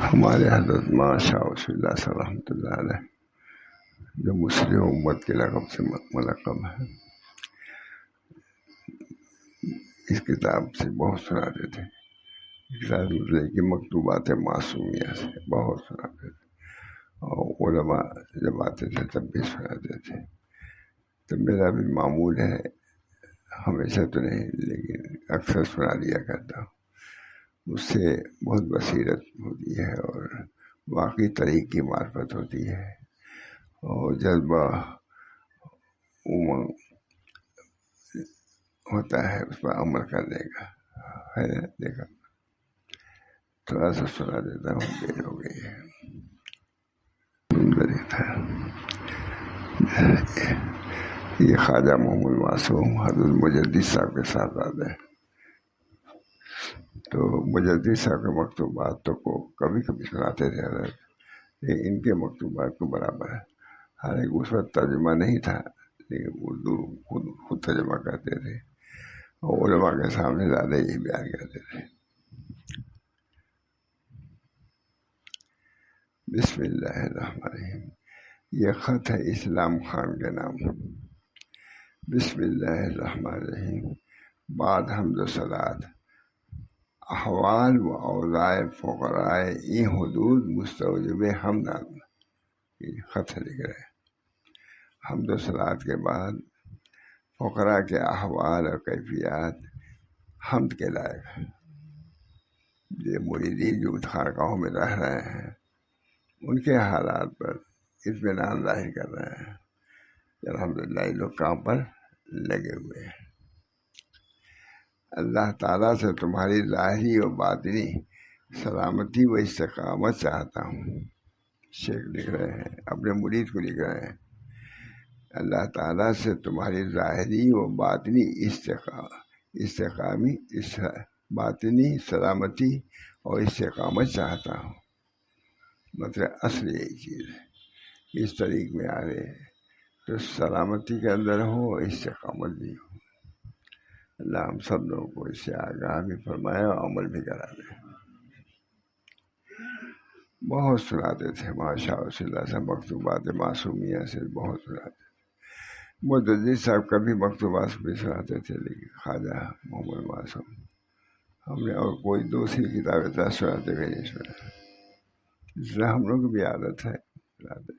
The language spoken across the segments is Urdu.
ہمارے حضرت ماشاء رسول اللہ صلی اللہ رحمۃ اللہ علیہ جو مسلم امت کے لقب سے ملقب ہے، اس کتاب سے بہت سناتے تھے. کتاب کی مکتوبات معصومیہ سے بہت سناتے تھے، اور علماء جب آتے تھے تب بھی سناتے تھے. تو میرا بھی معمول ہے، ہمیشہ تو نہیں لیکن اکثر سنا دیا کرتا ہوں. اس سے بہت بصیرت ہوتی ہے اور واقعی طریق کی معرفت ہوتی ہے، اور جذبہ امنگ ہوتا ہے اس پر عمل کرنے کا. ہے نا؟ دیکھا تھوڑا سا سنا دیتا ہوں، دیر ہو گئی ہے. یہ خواجہ محمد معصوم حضرت مجدد صاحب کے ساتھ آتے ہیں. تو مجدد صاحب کے مکتوبات تو کو کبھی کبھی سناتے تھے حضرت، لیکن ان کے مکتوبات کو برابر ہے. حالانکہ اس وقت ترجمہ نہیں تھا، لیکن اردو خود ترجمہ کرتے تھے، اور علماء کے سامنے زیادہ یہی بیان کرتے تھے. بسم اللہ الرحمن الرحیم. یہ خط ہے اسلام خان کے نام. بسم اللہ الرحمن الرحیم. بعد حمد و صلات احوال و اوضاع فقراء این حدود مستوجب حمد. یہ خط لکھ رہے ہیں. حمد و صلات کے بعد فقراء کے احوال اور کیفیات حمد کے لائق ہیں. یہ مریدین جو خانقاہوں میں رہ رہے ہیں ان کے حالات پر اطمینان ظاہر کر رہے ہیں. الحمدللہ یہ لوگ کام پر لگے ہوئے ہیں. اللہ تعالیٰ سے تمہاری ظاہری و باطنی سلامتی و استقامت چاہتا ہوں. شیخ لکھ رہے ہیں، اپنے مرید کو لکھ رہے ہیں. اللہ تعالیٰ سے تمہاری ظاہری و باطنی باطنی سلامتی اور استقامت چاہتا ہوں. مطلب اصل یہی چیز ہے. اس طریق میں آ رہے ہیں تو سلامتی کے اندر ہو، استقامت بھی ہو. اللہ ہم سب لوگوں کو اس سے آگاہ بھی فرمائے اور عمل بھی کرا دے. بہت سناتے تھے ماشاء اللہ سے مکتوبات معصومیہ سے بہت سناتے تھے. مجدد صاحب کبھی مکتوبات بھی سناتے تھے، لیکن خواجہ محمد معصوم ہم نے اور کوئی دوسری کتابیں تھا سناتے ہوئے نہیں سنا. اس لیے ہم لوگ بھی عادت ہے سناتے.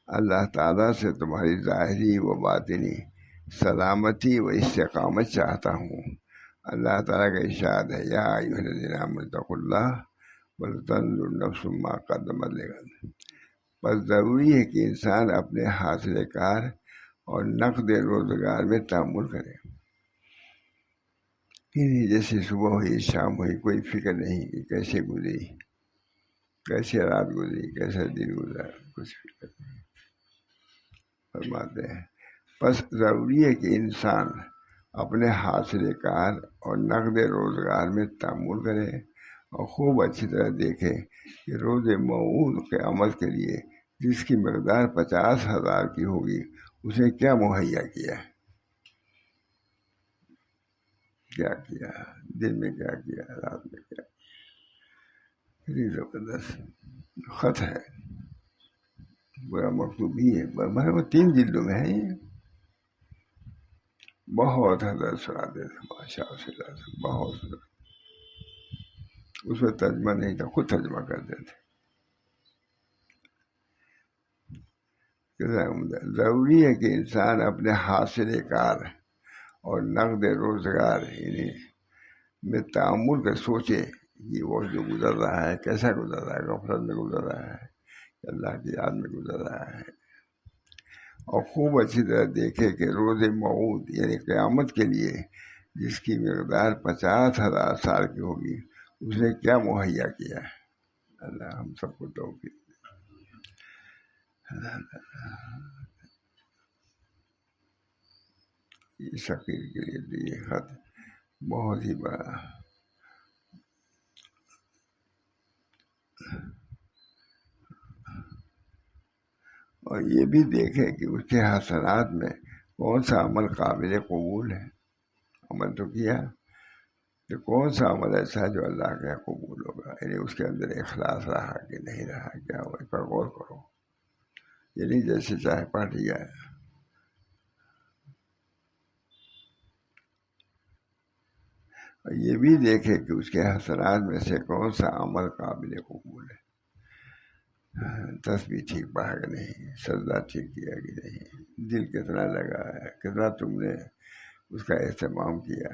اللہ تعالیٰ سے تمہاری ظاہری و باطنی سلامتی و استقامت چاہتا ہوں. اللہ تعالیٰ کا ارشاد ہے، یا ایھا الذین آمنوا اتقوا اللہ ولتنظر نفس ما قدمت لغد. بس ضروری ہے کہ انسان اپنے حاصل کار اور نقد روزگار میں تأمل کرے. جیسے صبح ہوئی شام ہوئی کوئی فکر نہیں کہ کیسے گزری، کیسے رات گزری، کیسے دن گزرا، کچھ فکر نہیں. فرماتے ہیں بس ضروری ہے کہ انسان اپنے حاصل کار اور نقد روزگار میں تأمل کرے اور خوب اچھی طرح دیکھے کہ روز موعود کے عمل کے لیے جس کی مقدار 50,000 کی ہوگی اس نے کیا مہیا کیا، کیا کیا، دن میں کیا کیا، رات میں کیا کیا. یہ زبردست خط ہے، بڑا مکتوب بھی ہے. وہ 3 جلدوں میں ہے. یہ بہت حضرت سناتے تھے ماشاء اللہ سے، بہت سناتے. اس میں ترجمہ نہیں تھا، خود ترجمہ کرتے تھے. ضروری ہے کہ انسان اپنے حاصل کار اور نقد روزگار میں تأمل کر سوچے کہ وہ جو گزر رہا ہے کیسا گزر رہا ہے، غفلت میں گزر رہا ہے، اللہ کی یاد میں گزر رہا ہے. اور خوب اچھی طرح دیکھے کہ روز موعود یعنی قیامت کے لیے جس کی مقدار 50,000 سال کی ہوگی اس نے کیا مہیا کیا ہے. اللہ ہم سب کو توفیق. اس فقیر کے لیے یہ خط بہت ہی بڑا. اور یہ بھی دیکھے کہ اس کے حسنات میں کون سا عمل قابل قبول ہے. عمل تو کیا، کہ کون سا عمل ایسا ہے جو اللہ کا قبول ہوگا. یعنی اس کے اندر اخلاص رہا کہ نہیں رہا، کیا ہوا، اس پر غور کرو، یعنی جیسے چاہے پڑھ لیا۔ اور یہ بھی دیکھے کہ اس کے حسنات میں سے کون سا عمل قابل قبول ہے، تسبیح ٹھیک پڑھا کہ نہیں، سجدہ ٹھیک کیا کہ نہیں، دل کتنا لگا ہے، کتنا تم نے اس کا اہتمام کیا،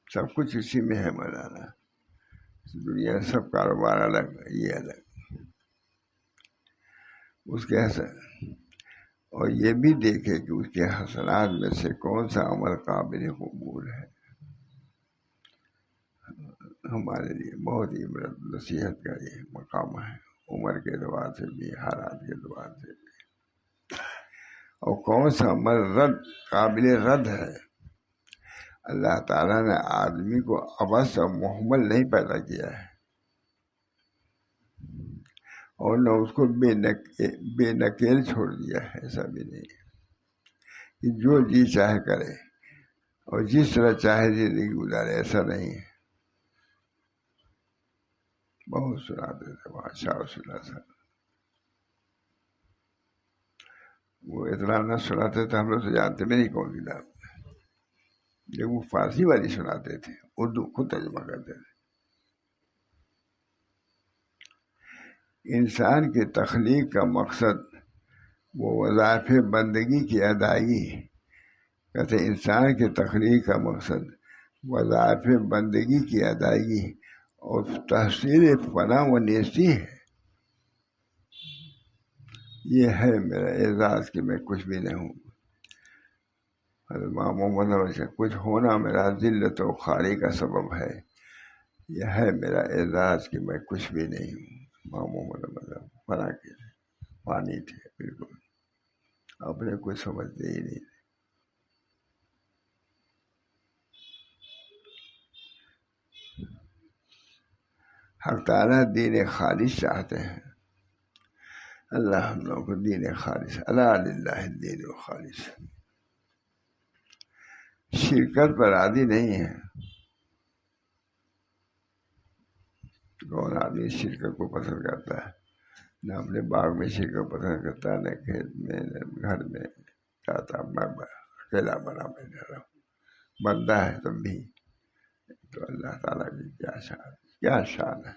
سب کچھ اسی میں ہے مولانا۔ دنیا سب کاروبار الگ، یہ الگ، اس کے حسن، اور یہ بھی دیکھے کہ اس کے حسنات میں سے کون سا عمل قابل قبول ہے۔ ہمارے لیے بہت ہی عبرت نصیحت کا یہ مقام ہے، عمر کے اعتبار سے بھی، حالات کے اعتبار سے بھی، اور کون سا عمل قابل رد ہے۔ اللہ تعالیٰ نے آدمی کو عبث اور محمل نہیں پیدا کیا ہے، اور نہ اس کو بے نکیل چھوڑ دیا ہے، ایسا بھی نہیں کہ جو جی چاہے کرے اور جس طرح چاہے زندگی گزارے، ایسا نہیں ہے۔ بہت سناتے تھے بادشاہ رسول اللہ صلی اللہ علیہ وسلم، وہ اتنا نہ سناتے تھے، ہم لوگ تو جانتے بھی نہیں کون کتاب، جب وہ فارسی والی سناتے تھے، اردو خود ترجمہ کرتے تھے۔ انسان کی تخلیق کا مقصد وہ وظائف بندگی کی ادائیگی، کہتے انسان کی تخلیق کا مقصد وظائف بندگی کی ادائیگی اور تحصیل فنا و نیستی ہے۔ یہ ہے میرا اعزاز کہ میں کچھ بھی نہیں ہوں، حضرت محمد سے کچھ ہونا میرا ذلت و خواری کا سبب ہے۔ یہ ہے میرا اعزاز کہ میں کچھ بھی نہیں ہوں۔ محمد فنا کے پانی تھے، بالکل اپنے کچھ سمجھتے ہی نہیں۔ حق تعالیٰ دین خالص چاہتے ہیں، اللہ ہم لوگوں کو دین خالص، اللہ للہ الدین الخالص، شرکت پر راضی نہیں ہے۔ کون آدمی شرکت کو پسند کرتا ہے؟ نہ اپنے باغ میں شرکت پسند کرتا، نہ کھیت میں، نہ گھر میں، چاہتا میں اکیلا بنا بیٹھا رہا ہوں، بندہ ہے تم بھی، تو اللہ تعالیٰ کی کیا شان، کیا شان ہے۔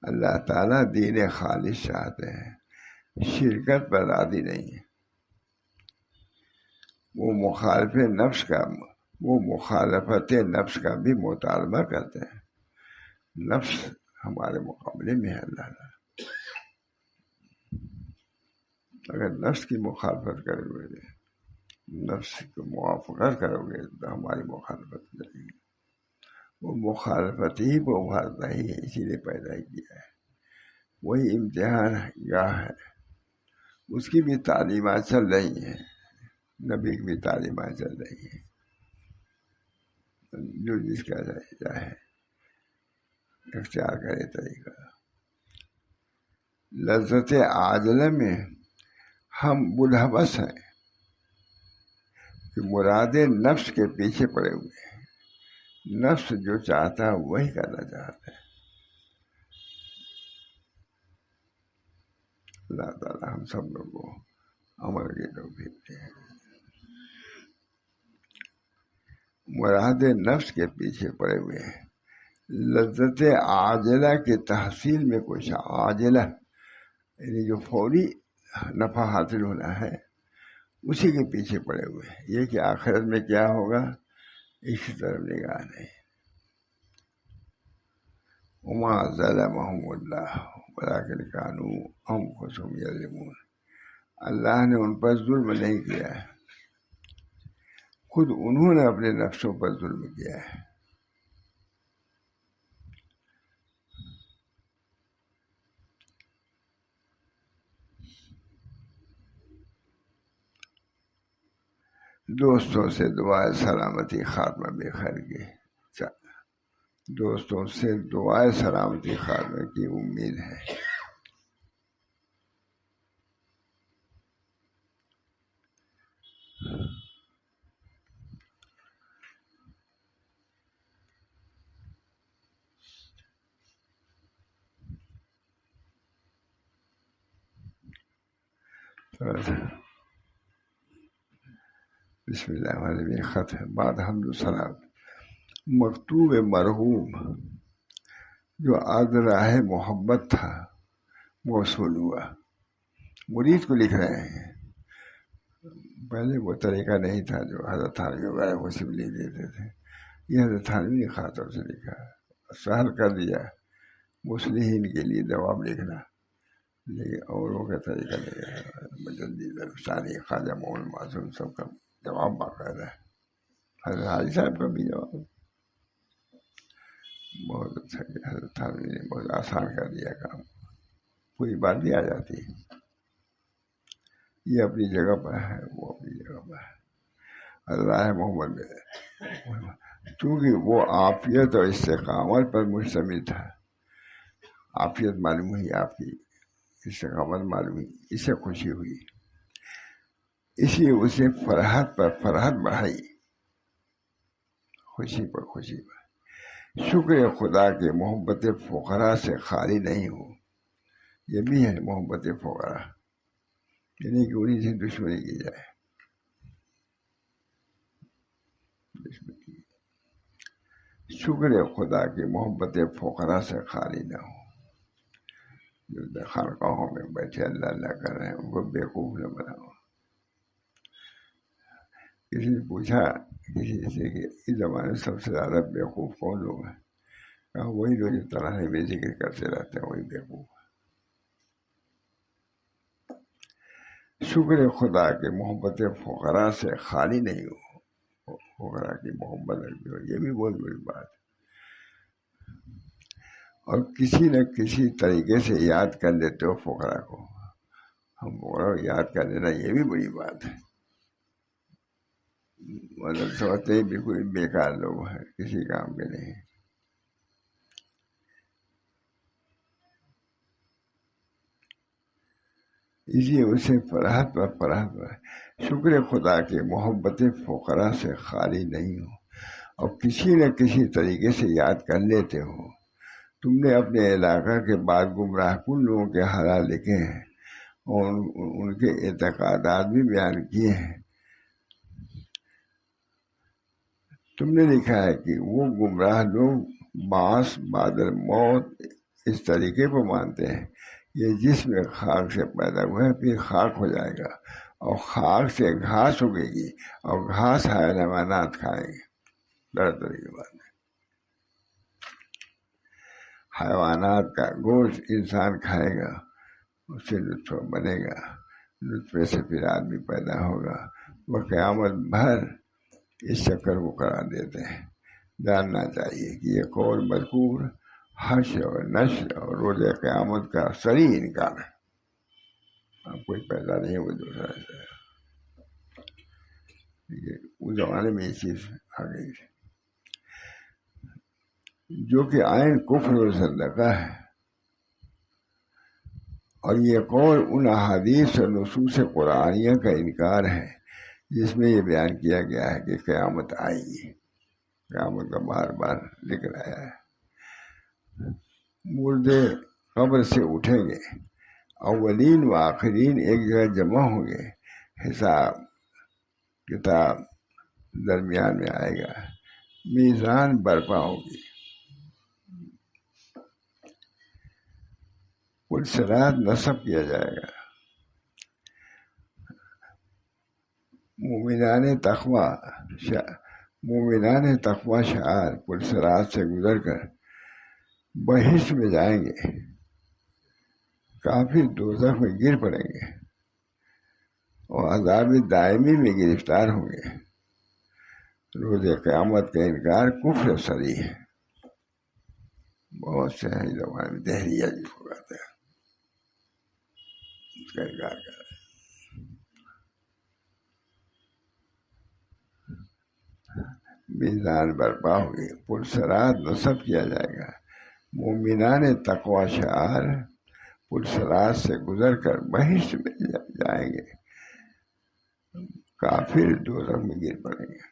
اللہ تعالیٰ دین خالص چاہتے ہیں، شرکت پر راضی نہیں ہے۔ وہ مخالفت نفس کا بھی مطالبہ کرتے ہیں۔ نفس ہمارے مقابلے میں ہے اللہ تعالیٰ، اگر نفس کی مخالفت کرو گے، نفس کو موافقت کرو گے تو ہماری مخالفت کرے گی۔ وہ مخالفت ہی کو ابھارتا ہی ہے، اسی لیے پیدا ہی کیا ہے، وہی امتحان گاہ ہے۔ اس کی بھی تعلیمات چل رہی ہیں، نبی کی بھی تعلیمات چل رہی ہیں، جو جس کا چاہے اختیار کرے طریقہ۔ لذت عاجلہ میں ہم ملحوث ہیں کہ مراد نفس کے پیچھے پڑے ہوئے ہیں، نفس جو چاہتا ہے وہی کرنا چاہتا ہے۔ اللہ تعالیٰ ہم سب لوگوں کو عمل کی توفیق دے۔ مراد نفس کے پیچھے پڑے ہوئے ہیں، لذت عاجلہ کے تحصیل میں کچھ عاجلہ یعنی جو فوری نفع حاصل ہونا ہے اسی کے پیچھے پڑے ہوئے ہیں۔ یہ کہ آخرت میں کیا ہوگا اس کی طرف نگاہ نہیں۔ وما ظلمهم اللہ ولکن کانوا انفسهم یظلمون، اللہ نے ان پر ظلم نہیں کیا ہے، خود انہوں نے اپنے نفسوں پر ظلم کیا ہے۔ دوستوں سے دعائے سلامتی خاتمہ بے خیر کی، دوستوں سے دعائے سلامتی خاتمہ کی امید ہے۔ تھوڑا سا بسم اللہ الرحمن الرحیم. خط ہے بعد حمد و ثنا. مکتوب مرحوم جو عاد راہ محبت تھا موصول ہوا. مرید کو لکھ رہے ہیں. پہلے وہ طریقہ نہیں تھا جو حضرت تھانوی وغیرہ کو صرف لکھ دیتے تھے. یہ حضرت تھانوی نے خاص طور سے لکھا، سہل کر دیا مصلحین کے لیے جواب لکھنا، لیکن اوروں کا طریقہ نہیں ہے. مجدد ثانی خواجہ محمد معصوم سب کا جواب باقاعدہ ہے. حضرت حاجی صاحب کا بھی جواب بہت اچھا کیا. حضرت تھانوی نے بہت آسان کر دیا کام، پوری بات بھی آ جاتی ہے. یہ اپنی جگہ پر ہے، وہ اپنی جگہ پر ہے. اللہ محمد میں چونکہ وہ عافیت اور استقامت پر مشتمل تھا. عافیت معلوم ہوئی آپ کی، استقامت معلوم ہوئی، اس سے خوشی ہوئی، اسی اسے فرحت پر فرحت بڑھائی، خوشی پر خوشی پر. شکر خدا کے محبت فقراء سے خالی نہیں ہو. یہ بھی ہے محبت فقراء، یعنی کہ انہیں سے دشمنی کی جائے. شکر خدا کی محبت فقراء سے خالی نہ ہو. جو خانقاہوں میں بیٹھے اللہ اللہ کر رہے ہیں ان کو بیوقوف نہ بناؤ. کسی نے پوچھا کسی سے کہ اس زمانے میں سب سے زیادہ بیوقوف کون لوگ ہیں؟ کہا وہی لوگ جو ترانے بے ذکر کرتے رہتے ہیں وہی بیوقوف. شکر خدا کے محبت فقراء سے خالی نہیں ہو. فقراء کی محبت رکھتے ہو، یہ بھی بہت بڑی بات ہے. اور کسی نہ کسی طریقے سے یاد کر لیتے ہو فقراء کو. ہم فقراء کو یاد کر لینا یہ بھی بڑی بات ہے. مطلب سمجھتے ہی بالکل بیکار لوگ ہیں، کسی کام کے نہیں. اسی اسے فرحت پر فرحت پر. شکر خدا کے محبت فقراء سے خالی نہیں ہو اور کسی نہ کسی طریقے سے یاد کر لیتے ہو. تم نے اپنے علاقہ کے بعد گمراہ کن لوگوں کے حالات لکھے ہیں اور ان کے اعتقادات بھی بیان کیے ہیں. تم نے لکھا ہے کہ وہ گمراہ لوگ بعث بعد الموت اس طریقے پر مانتے ہیں. یہ جسم خاک سے پیدا ہوا ہے پھر خاک ہو جائے گا اور خاک سے گھاس اگے گی اور گھاس حیوانات کھائیں گے. طرح کی بات ہے. حیوانات کا گوشت انسان کھائے گا، اس سے لطف بنے گا، لطفے سے پھر آدمی پیدا ہوگا. وہ قیامت بھر اس چکر کو قرار دیتے ہیں. جاننا چاہیے کہ یہ قول مذکور حشر اور نشر اور روز قیامت کا صریح انکار ہے. کوئی پیدا نہیں وہ دوسرا ہے. اس زمانے میں یہ چیز آ گئی تھی جو کہ عین کفر و زندقہ ہے. اور یہ قول ان احادیث اور نصوص قرآنیہ کا انکار ہے جس میں یہ بیان کیا گیا ہے کہ قیامت آئے گی. قیامت کا بار بار ذکر آیا ہے. مردے قبر سے اٹھیں گے، اولین و آخرین ایک جگہ جمع ہوں گے، حساب کتاب درمیان میں آئے گا، میزان برپا ہوگی، پلسرات نصب کیا جائے گا. مومنان تقوی شعار پلسرات سے گزر کر بہشت میں جائیں گے. کافی دوزخ میں گر پڑیں گے اور عذاب دائمی میں گرفتار ہوں گے. روز قیامت کا انکار کفر صریح ہے. بہت سے ہیں زمانے میں دہریہ جس کو کہتے ہیں اس کا انکار کر رہے ہیں. میزان برپا ہوگی، پلسرات نصب کیا جائے گا. مومنان تقوی شعار پلسرات سے گزر کر بہشت میں جائیں گے. کافر دوزخ میں گر پڑیں گے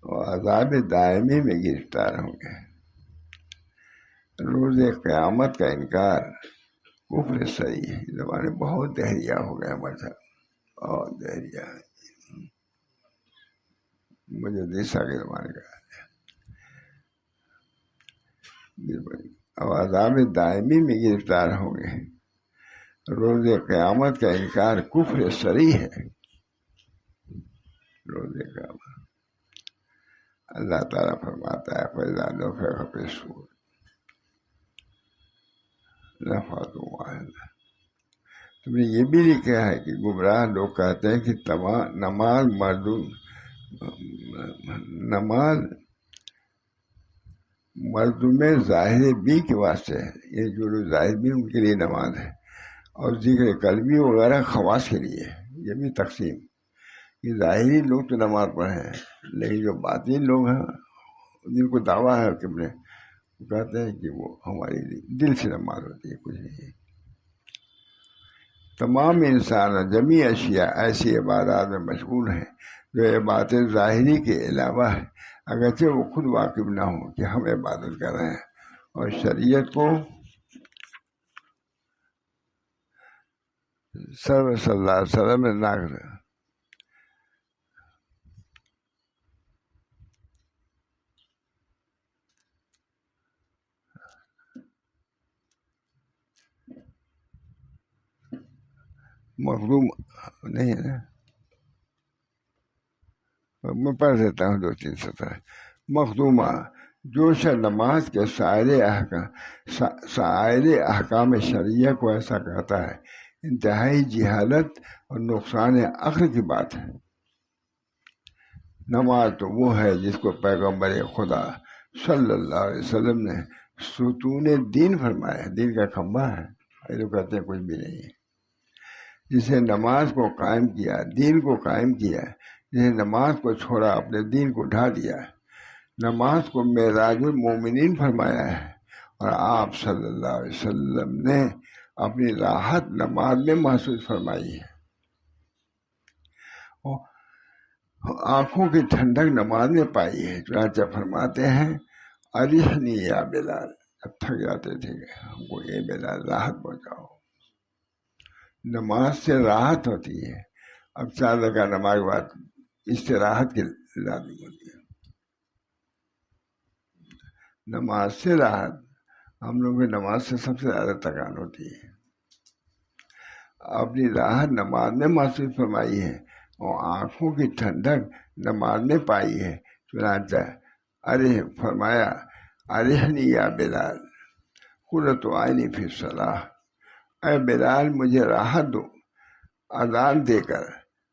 اور عذاب دائمی میں گرفتار ہوں گے. روز قیامت کا انکار کفر صحیح ہے. زمانے بہت دہریا ہو گیا مذہب، بہت دہریا. مجھے دیسا کے زمانے کا اب عذاب دائمی میں گرفتار ہوں گے. روز قیامت کا انکار کفر صریح ہے. روز قیامت اللہ تعالیٰ فرماتا ہے فَإِذَا نُفِخَ فِي الصُّورِ نَفْخَةٌ وَاحِدَةٌ. تم نے یہ بھی لکھا ہے کہ گمراہ لوگ کہتے ہیں کہ نماز مردم ظاہر بھی کے واسطے ہے. یہ جو لوگ ظاہر بھی ان کے لیے نماز ہے، اور ذکر قلبی وغیرہ خواص کے لیے. یہ بھی تقسیم کہ ظاہری لوگ تو نماز پڑھے ہیں، لیکن جو باطنی لوگ ہیں جن کو دعویٰ ہے کہ وہ کہتے ہیں کہ وہ ہماری دل سے نماز ہوتی ہے، کچھ نہیں. تمام انسان جمیع اشیاء ایسی عبادات میں مشغول ہیں جو عبادت ظاہری کے علاوہ ہے، اگرچہ وہ خود واقف نہ ہوں کہ ہم عبادت کر رہے ہیں. اور شریعت کو صلی اللہ علیہ وسلم نے ناقص مخدوم نہیں ہے نا. میں پڑھ دیتا ہوں 2-3 سطر. مخدومہ جو شخص نماز کے سائر احکام شرعیہ کو ایسا کہتا ہے، انتہائی جہالت اور نقصان عقل کی بات ہے. نماز تو وہ ہے جس کو پیغمبر خدا صلی اللہ علیہ وسلم نے ستون دین فرمایا. دین کا کھمبا ہے، یہ تو کہتے ہیں کچھ بھی نہیں ہے. جسے نماز کو قائم کیا، دین کو قائم کیا. جسے نماز کو چھوڑا، اپنے دین کو ڈھا دیا. نماز کو معراج المومنین فرمایا ہے، اور آپ صلی اللہ علیہ وسلم نے اپنی راحت نماز میں محسوس فرمائی ہے. آنکھوں کی ٹھنڈک نماز میں پائی ہے. چنانچہ فرماتے ہیں ارحنی یا بلال، جب تھک جاتے تھے ہم کو یہ بلال راحت پہنچاؤ. نماز سے راحت ہوتی ہے. اب 4 رکعت نماز کے بعد استراحت کی لازم ہوتی ہے. نماز سے راحت، ہم لوگوں کی نماز سے سب سے زیادہ تکان ہوتی ہے. اپنی راحت نماز میں محسوس فرمائی ہے، اور آنکھوں کی ٹھنڈک نماز میں پائی ہے. چنانچہ فرمایا ارحنی یا بلال قرۃ عینی فی الصلاۃ، اے بلال مجھے راحت دو اذان دے کر،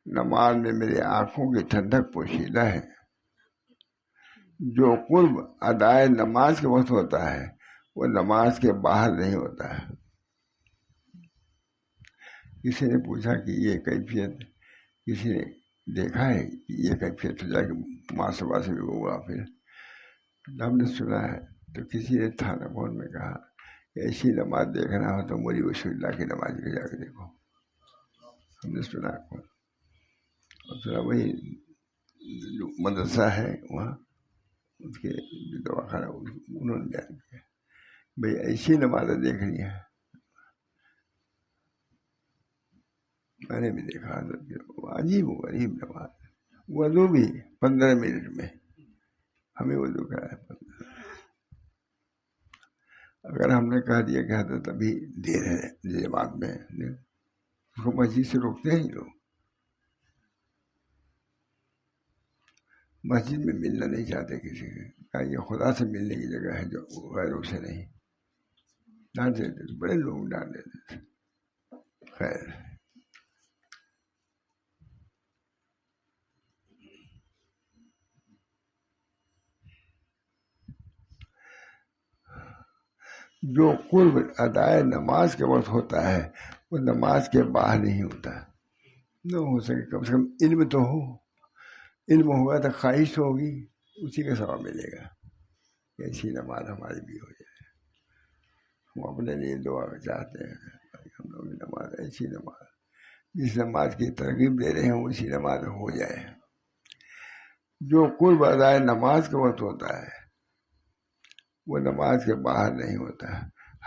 نماز میں میری آنکھوں کی ٹھنڈک پوشیدہ ہے. جو قرب ادائے نماز کے وقت ہوتا ہے وہ نماز کے باہر نہیں ہوتا ہے. کسی نے پوچھا کہ یہ کیفیت کسی نے دیکھا ہے کہ یہ کیفیت ہو جائے کہ محاسبہ سے بھی ہوا. پھر ہم نے سنا ہے تو کسی نے تھانہ بھون میں کہا کہ ایسی نماز دیکھنا ہو تو مولی وسیع اللہ کی نماز کے جا کے دیکھو. ہم نے سنا اور سنا وہی مدرسہ ہے وہاں، اس کے دواخانہ انہوں نے بیان کیا بھائی ایسی نمازیں دیکھنی ہے. میں نے بھی دیکھا عجیب و غریب نماز. وضو بھی 15 منٹ میں ہمیں وضو کرایا 15. اگر ہم نے کہہ دیا کہ حضرت ابھی دیر ہے جماعت میں، اس کو مسجد سے روکتے ہیں لوگ. مسجد میں ملنا نہیں چاہتے کسی سے، یہ خدا سے ملنے کی جگہ ہے جو غیروں سے نہیں. ڈانٹ دیتے تھے، بڑے لوگ ڈانٹ دیتے تھے. خیر، جو قرب ادائے نماز کے وقت ہوتا ہے وہ نماز کے باہر نہیں ہوتا. نہ ہو سکے کم سے کم علم تو ہو. علم ہوگا تو خواہش ہوگی، اسی کا ثواب ملے گا. ایسی نماز ہماری بھی ہو جائے. ہم اپنے لیے دعا چاہتے ہیں ہم لوگ نماز، ایسی نماز جس نماز کی ترغیب دے رہے ہیں اسی نماز ہو جائے. جو قرب ادائے نماز کے وقت ہوتا ہے وہ نماز کے باہر نہیں ہوتا.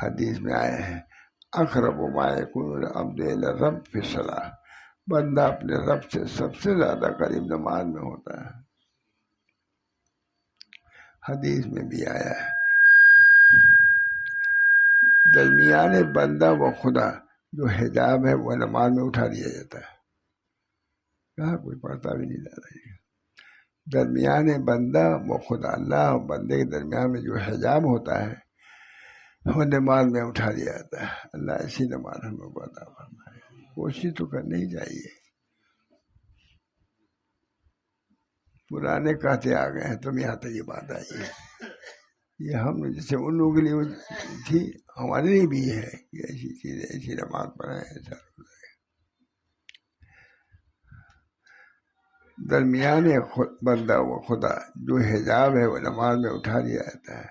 حدیث میں آئے ہیں اقرب ما یکون العبد الی الرب فی الصلاۃ، بندہ اپنے رب سے سب سے زیادہ قریب نماز میں ہوتا ہے. حدیث میں بھی آیا ہے درمیان بندہ و خدا جو حجاب ہے وہ نماز میں اٹھا دیا جاتا ہے. کہاں کوئی پڑھتا بھی نہیں جا رہا ہے. درمیان بندہ و خدا، اللہ اور بندے کے درمیان میں جو حجاب ہوتا ہے وہ نماز میں اٹھا دیا جاتا ہے. اللہ ایسی نماز ہم لوگ کو عطا فرمائے. کوشش تو کرنی ہی چاہیے. پرانے کہتے آ گئے ہیں تم یہاں تک یہ بات آئی ہے. یہ ہم جیسے ان لوگوں کے لیے تھی ہمارے لیے بھی ہے کہ ایسی چیز ایسی نماز پڑھیں ایسا. درمیان بندہ و خدا جو حجاب ہے وہ نماز میں اٹھا دیا جاتا ہے.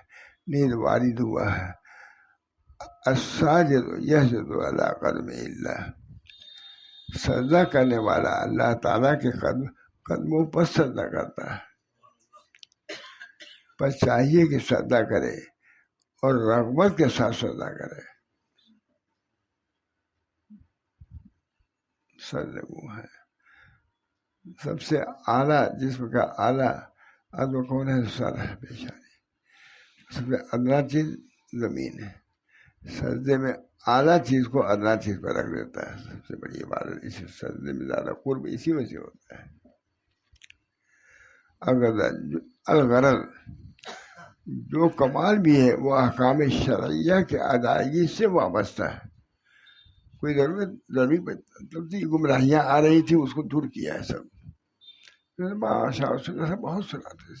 نیند وارد ہوا ہے الساجد یسجد علی قدم اللہ، سجدہ کرنے والا اللہ تعالیٰ کے قدموں پر سجدہ کرتا ہے. پر چاہیے کہ سجدہ کرے اور رغبت کے ساتھ سجدہ کرے. سجدہ وہ ہے سب سے اعلیٰ جسم کا اعلیٰ عضو کون ہے؟ سر ہے، پیشانی. سب سے ادنا چیز زمین ہے. سجدے میں اعلیٰ چیز کو ادنا چیز پر رکھ دیتا ہے. سب سے بڑی عبادت اسی سجدے میں زیادہ قرب اسی وجہ سے ہوتا ہے. الغرض جو کمال بھی ہے وہ احکام شرعیہ کے ادائیگی سے وابستہ ہے. کوئی ضروری گمراہیاں آ رہی تھی اس کو دور کیا ہے. سب ماشاء اللہ بہت سنا تھا.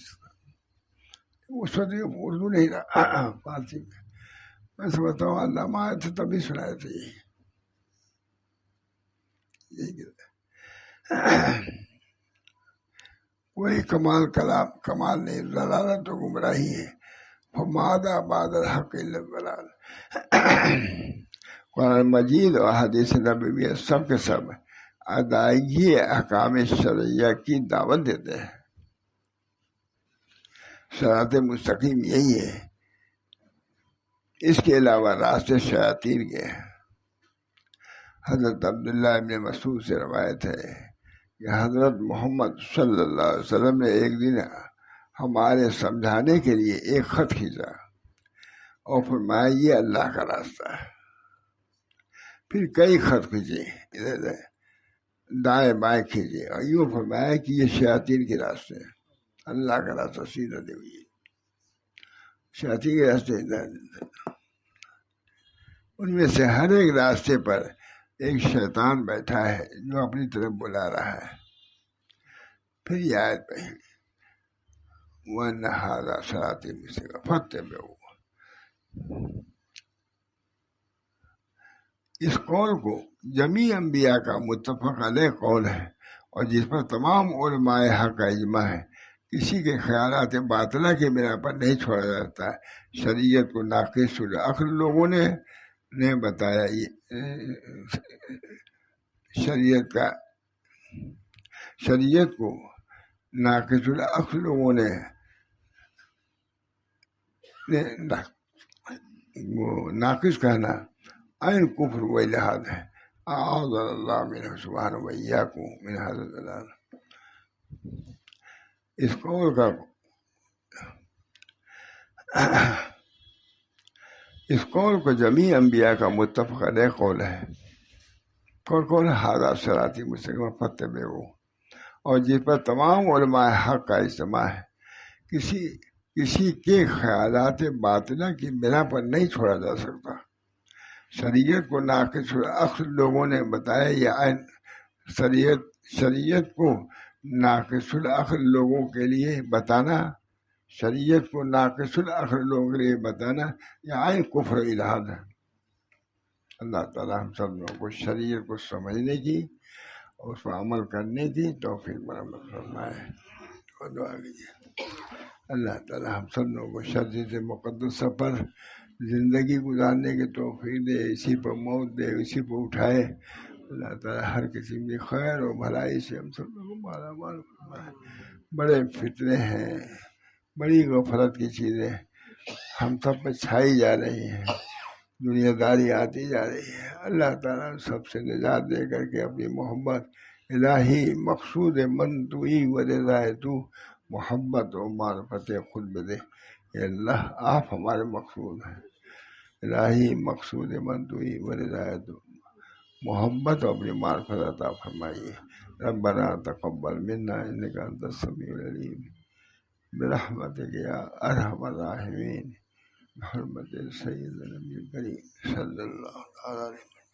اس وقت اردو نہیں رہا فارسی میں سمجھتا ہوں علامہ آئے تھے تبھی سنائے تھے. کوئی کمال نہیں، ضلالت و گمراہی ہے. فماذا بعد الحق الا الضلال. قرآن مجید اور حدیث نبوی سب کے سب ادائیگی احکام شرعیہ کی دعوت دیتے ہیں. صراط مستقیم یہی ہے. اس کے علاوہ راستے شیاطین کے ہیں. حضرت عبداللہ ابن مسعود سے روایت ہے کہ حضرت محمد صلی اللہ علیہ وسلم نے ایک دن ہمارے سمجھانے کے لیے ایک خط کھینچا اور فرمایا یہ اللہ کا راستہ ہے. پھر کئی خط کھینچے ادھر دائیں بائیں کھینچے اور یوں فرمایا کہ یہ شیاطین کے راستے ہیں. اللہ کا راستہ سیدھا دے ہوئی شیاطین کے راستے ان میں سے ہر ایک راستے پر ایک شیطان بیٹھا ہے جو اپنی طرف بلا رہا ہے. پھر یہ آیت پڑھی وَأَنَّ هَٰذَا صِرَاطِي مُسْتَقِيمًا فَاتَّبِعُوهُ. اس قول کو جمیع انبیاء کا متفق علیہ قول ہے اور جس پر تمام علماء حق کا اجماع ہے. کسی کے خیالات باطلہ کی بنا پر نہیں چھوڑا جاتا. شریعت کو ناقص العقل لوگوں نے بتایا. شریعت کو ناقص العقل لوگوں نے وہ ناقص کہنا عین کفر و الحاد ہے. اعاذنا اللہ منہ سبحانہ و ایاکم من ھذا الضلال. اس قول کو جمیع انبیاء کا متفق علیہ قول ہے. کون ھذا صراطی مستقیم فاتبعوہ، اور جس پر تمام علماء حق کا اجتماع ہے. کسی کے خیالات باطنہ کی بنا پر نہیں چھوڑا جا سکتا. شریعت کو ناقص العقل لوگوں نے بتایا. یہ شریعت کو ناقص العقل لوگوں کے لیے بتانا، شریعت کو ناقص العقل لوگوں کے لیے بتانا یہ عین کفر الحاد ہے. اللہ تعالیٰ ہم سب لوگوں کو شریعت کو سمجھنے کی اور اس پر عمل کرنے کی توفیق برآمد فرمائے. اور دعا کیجیے اللہ تعالیٰ ہم سب لوگوں کو شریعت مقدسہ پر زندگی گزارنے کی توفیق دے، اسی پر موت دے، اسی پر اٹھائے. اللہ تعالیٰ ہر قسم کی خیر و بھلائی سے ہم سب لوگوں کو مالا مال فرمائے. بڑے فتنے ہیں، بڑی غفلت کی چیزیں ہم سب پہ چھائی جا رہی ہے، دنیا داری آتی جا رہی ہے۔ اللہ تعالیٰ سب سے نجات دے کر کے اپنی محبت، الہی مقصود من توئی و رضائے تو، محبت و معرفت خود بدے۔ اے اللہ آپ ہمارے مقصود ہیں، الہی مقصود من توئی و رضائے تو، محبت و اپنی معرفت عطا فرمائیے۔ ربنا تقبل منا انک انت السمیع العلیم برحمتک یا ارحم الراحمین، بحرمت سید النبی کریم صلی اللہ علیہ وسلم۔